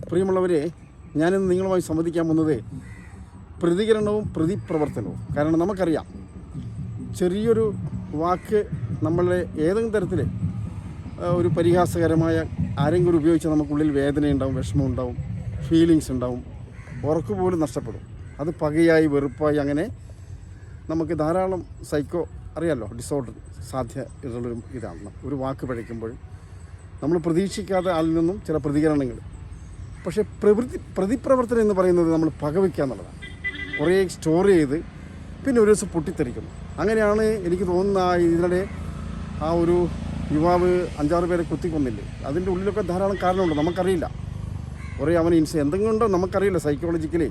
പ്രിയമുള്ളവരെ, ഞാനിന്ന് നിങ്ങളുമായി സംവദിക്കാൻ പോകുന്നത് പ്രതികരണവും പ്രതിപ്രവർത്തനവും. കാരണം നമുക്കറിയാം, ചെറിയൊരു വാക്ക് നമ്മളെ ഏതെങ്കിലും തരത്തിൽ ഒരു പരിഹാസകരമായ ആരെങ്കിലും ഉപയോഗിച്ചാൽ നമുക്കുള്ളിൽ വേദനയുണ്ടാവും, വിഷമമുണ്ടാവും, ഫീലിങ്സ് ഉണ്ടാവും, ഉറക്ക് പോലും നഷ്ടപ്പെടും. അത് പകയായി, വെറുപ്പായി, അങ്ങനെ നമുക്ക് ധാരാളം അറിയാമല്ലോ, ഡിസോർഡർ സാധ്യതയുള്ളൊരു ഇതാണ്. ഒരു വാക്ക് പഴയ്ക്കുമ്പോൾ നമ്മൾ പ്രതീക്ഷിക്കാതെ ആളിൽ നിന്നും ചില പ്രതികരണങ്ങൾ. പക്ഷേ പ്രതിപ്രവർത്തനം എന്ന് പറയുന്നത് നമ്മൾ പകവയ്ക്കുക എന്നുള്ളതാണ്. കുറേ സ്റ്റോർ ചെയ്ത് പിന്നെ ഒരു ദിവസം പൊട്ടിത്തെറിക്കുന്നു. അങ്ങനെയാണ് എനിക്ക് തോന്നുന്ന ഇതിനിടെ ആ ഒരു യുവാവ് 5-6 പേരെ കുത്തിക്കൊന്നില്ലേ, അതിൻ്റെ ഉള്ളിലൊക്കെ ധാരാളം കാരണമുണ്ട്, നമുക്കറിയില്ല. കുറേ അവന് എന്തെങ്കിലും ഉണ്ടോ നമുക്കറിയില്ല സൈക്കോളജിക്കലി.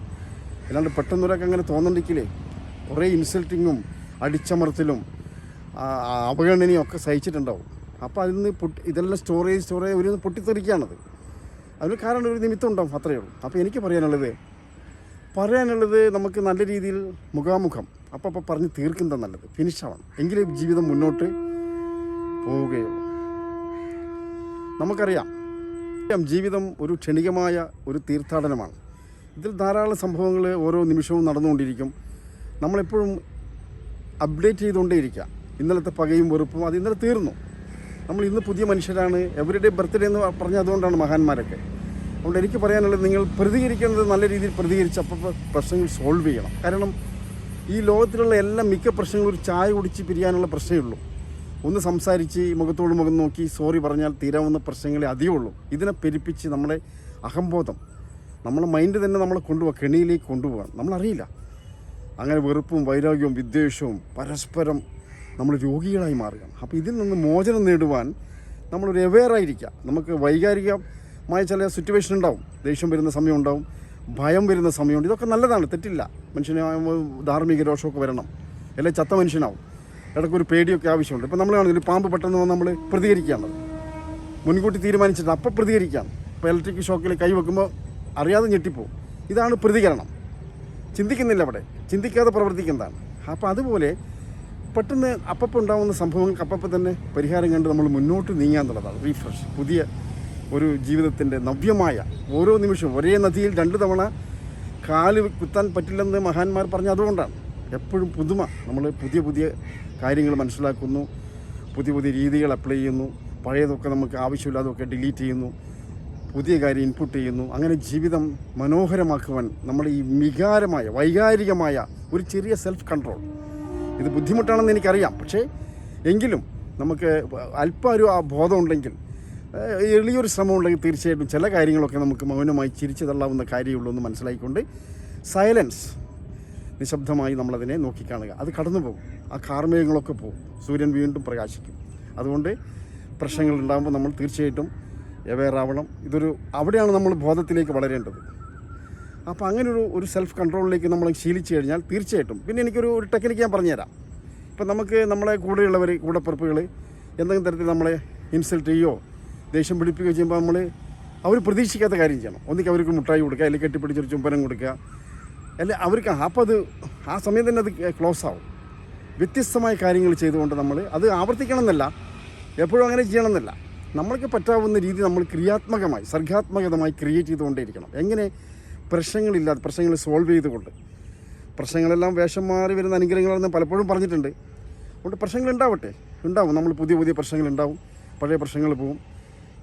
അല്ലാണ്ട് പെട്ടെന്നൊരൊക്കെ അങ്ങനെ തോന്നണ്ടെങ്കിലേ കുറേ ഇൻസൾട്ടിങ്ങും അടിച്ചമർത്തലും അവഗണനയും ഒക്കെ സഹിച്ചിട്ടുണ്ടാവും. അപ്പോൾ അതിൽ നിന്ന് ഇതെല്ലാം സ്റ്റോർ ചെയ്ത് ഒരു പൊട്ടിത്തെറിക്കുകയാണത്. അതിന് കാരണം ഒരു നിമിത്തം ഉണ്ടാവും, അത്രയേ ഉള്ളൂ. അപ്പോൾ എനിക്ക് പറയാനുള്ളത് നമുക്ക് നല്ല രീതിയിൽ മുഖാമുഖം അപ്പോൾ പറഞ്ഞ് തീർക്കുന്നത് നല്ലത്, ഫിനിഷാവണം. എങ്കിലേ ജീവിതം മുന്നോട്ട് പോവുകയുള്ളൂ. നമുക്കറിയാം, ജീവിതം ഒരു ക്ഷണികമായ ഒരു തീർത്ഥാടനമാണ്. ഇതിൽ ധാരാളം സംഭവങ്ങൾ ഓരോ നിമിഷവും നടന്നുകൊണ്ടിരിക്കും. നമ്മളെപ്പോഴും അപ്ഡേറ്റ് ചെയ്തുകൊണ്ടേയിരിക്കുക. ഇന്നലത്തെ പകയും വെറുപ്പും അത് ഇന്നലെ തീർന്നു. നമ്മൾ ഇന്ന് പുതിയ മനുഷ്യരാണ്. എവരിഡേ ബർത്ത്ഡേ എന്ന് പറഞ്ഞാൽ അതുകൊണ്ടാണ് മഹാന്മാരൊക്കെ. അതുകൊണ്ട് എനിക്ക് പറയാനുള്ളത്, നിങ്ങൾ പ്രതികരിക്കുന്നത് നല്ല രീതിയിൽ പ്രതികരിച്ച് അപ്പോൾ പ്രശ്നങ്ങൾ സോൾവ് ചെയ്യണം. കാരണം ഈ ലോകത്തിലുള്ള മിക്ക പ്രശ്നങ്ങളും ഒരു ചായ കുടിച്ച് പിരിയാനുള്ള പ്രശ്നമേ ഉള്ളൂ. ഒന്ന് സംസാരിച്ച് മുഖത്തോട് മുഖം നോക്കി സോറി പറഞ്ഞാൽ തീരാവുന്ന പ്രശ്നങ്ങളെ അധികമുള്ളൂ. ഇതിനെ പെരുപ്പിച്ച് നമ്മുടെ അഹംബോധം, നമ്മളെ മൈൻഡ് തന്നെ നമ്മളെ കെണിയിലേക്ക് കൊണ്ടുപോകാൻ നമ്മളറിയില്ല. അങ്ങനെ വെറുപ്പും വൈരാഗ്യവും വിദ്വേഷവും പരസ്പരം നമ്മൾ രോഗികളായി മാറുകയാണ്. അപ്പോൾ ഇതിൽ നിന്ന് മോചനം നേടുവാൻ നമ്മളൊരു അവെയറായിരിക്കുക. നമുക്ക് വൈകാരികമായ ചില സിറ്റുവേഷൻ ഉണ്ടാവും, ദേഷ്യം വരുന്ന സമയം ഉണ്ടാവും, ഭയം വരുന്ന സമയമുണ്ട്. ഇതൊക്കെ നല്ലതാണ്, തെറ്റില്ല. മനുഷ്യന് ധാർമ്മിക രോഷമൊക്കെ വരണം, അല്ലെ ചത്ത മനുഷ്യനാവും. ഇടയ്ക്കൊരു പേടിയൊക്കെ ആവശ്യമുണ്ട്. ഇപ്പോൾ നമ്മൾ കാണുന്നില്ല, പാമ്പ് പെട്ടെന്ന് നമ്മൾ പ്രതികരിക്കുകയാണ്, മുൻകൂട്ടി തീരുമാനിച്ചിട്ട് അപ്പോൾ പ്രതികരിക്കുകയാണ്. ഇപ്പോൾ ഇലക്ട്രിക് ഷോക്കിൽ കൈ വെക്കുമ്പോൾ അറിയാതെ ഞെട്ടിപ്പോവും. ഇതാണ് പ്രതികരണം. ചിന്തിക്കുന്നില്ല, അവിടെ ചിന്തിക്കാതെ പ്രവർത്തിക്കുന്നതാണ്. അപ്പോൾ അതുപോലെ പെട്ടെന്ന് അപ്പം ഉണ്ടാകുന്ന സംഭവങ്ങൾക്ക് അപ്പം തന്നെ പരിഹാരം കണ്ട് നമ്മൾ മുന്നോട്ട് നീങ്ങുക എന്നുള്ളതാണ് റീഫ്രഷ്. പുതിയ ഒരു ജീവിതത്തിൻ്റെ നവ്യമായ ഓരോ നിമിഷവും. ഒരേ നദിയിൽ 2 തവണ കാല് കുത്താൻ പറ്റില്ലെന്ന് മഹാന്മാർ പറഞ്ഞ അതുകൊണ്ടാണ്. എപ്പോഴും പുതുമ, നമ്മൾ പുതിയ കാര്യങ്ങൾ മനസ്സിലാക്കുന്നു, പുതിയ രീതികൾ അപ്ലൈ ചെയ്യുന്നു, പഴയതൊക്കെ നമുക്ക് ആവശ്യമില്ലാതൊക്കെ ഡിലീറ്റ് ചെയ്യുന്നു, പുതിയ കാര്യം ഇൻപുട്ട് ചെയ്യുന്നു. അങ്ങനെ ജീവിതം മനോഹരമാക്കുവാൻ നമ്മൾ ഈ വൈകാരികമായ ഒരു ചെറിയ സെൽഫ് കൺട്രോൾ, ഇത് ബുദ്ധിമുട്ടാണെന്ന് എനിക്കറിയാം. പക്ഷേ എങ്കിലും നമുക്ക് അല്പം ഒരു ബോധമുണ്ടെങ്കിൽ, എളിയൊരു ശ്രമം ഉണ്ടെങ്കിൽ തീർച്ചയായിട്ടും ചില കാര്യങ്ങളൊക്കെ നമുക്ക് മൗനമായി ചിരിച്ചു തള്ളാവുന്ന കാര്യമുള്ളൂ എന്ന് മനസ്സിലാക്കിക്കൊണ്ട് സൈലൻസ്, നിശബ്ദമായി നമ്മളതിനെ നോക്കിക്കാണുക. അത് കടന്നു പോകും, ആ കാർമേഘങ്ങളൊക്കെ പോകും, സൂര്യൻ വീണ്ടും പ്രകാശിക്കും. അതുകൊണ്ട് പ്രശ്നങ്ങളുണ്ടാകുമ്പോൾ നമ്മൾ തീർച്ചയായിട്ടും അവെയറാവണം. അവിടെയാണ് നമ്മൾ ബോധത്തിലേക്ക് വളരേണ്ടത്. അപ്പോൾ അങ്ങനെ ഒരു സെൽഫ് കൺട്രോളിലേക്ക് നമ്മൾ ശീലിച്ചു കഴിഞ്ഞാൽ തീർച്ചയായിട്ടും. പിന്നെ എനിക്കൊരു ടെക്നിക്ക് ഞാൻ പറഞ്ഞുതരാം. ഇപ്പം നമുക്ക് നമ്മളെ കൂടെയുള്ളവർ, കൂടപ്പിറപ്പുകൾ എന്തെങ്കിലും തരത്തിൽ നമ്മളെ ഇൻസൾട്ട് ചെയ്യുകയോ ദേഷ്യം പിടിപ്പിക്കുകയോ ചെയ്യുമ്പോൾ അവർ പ്രതീക്ഷിക്കാത്ത കാര്യം ചെയ്യണം. ഒന്നിക്ക് അവർക്ക് മുട്ടായി കൊടുക്കുക, അല്ലെങ്കിൽ കെട്ടിപ്പിടിച്ചൊരു ചുംബനം കൊടുക്കുക, അല്ലെ അവർക്ക് അപ്പോൾ ആ സമയം തന്നെ അത് ക്ലോസ് ആവും. വ്യത്യസ്തമായ കാര്യങ്ങൾ ചെയ്തുകൊണ്ട് അത് ആവർത്തിക്കണം എന്നല്ല, എപ്പോഴും അങ്ങനെ ചെയ്യണമെന്നല്ല, നമ്മൾക്ക് പറ്റാവുന്ന രീതി നമ്മൾ ക്രിയാത്മകമായി, സർഗാത്മകമായി ക്രിയേറ്റ് ചെയ്തുകൊണ്ടേയിരിക്കണം. എങ്ങനെ? പ്രശ്നങ്ങളില്ലാതെ, പ്രശ്നങ്ങൾ സോൾവ് ചെയ്തുകൊണ്ട്. പ്രശ്നങ്ങളെല്ലാം വേഷം മാറി വരുന്ന അനുഗ്രഹങ്ങളെന്ന് പലപ്പോഴും പറഞ്ഞിട്ടുണ്ട്. അതുകൊണ്ട് പ്രശ്നങ്ങൾ ഉണ്ടാവും. നമ്മൾ പുതിയ പ്രശ്നങ്ങളുണ്ടാവും, പഴയ പ്രശ്നങ്ങൾ പോവും.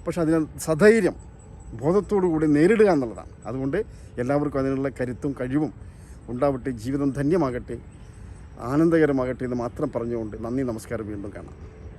പക്ഷെ അതിനെ സധൈര്യം, ബോധത്തോടു കൂടി നേരിടുക എന്നുള്ളതാണ്. അതുകൊണ്ട് എല്ലാവർക്കും അതിനുള്ള കരുത്തും കഴിവും ഉണ്ടാവട്ടെ. ജീവിതം ധന്യമാകട്ടെ, ആനന്ദകരമാകട്ടെ എന്ന് മാത്രം പറഞ്ഞുകൊണ്ട് നന്ദി, നമസ്കാരം. വീണ്ടും കാണാം.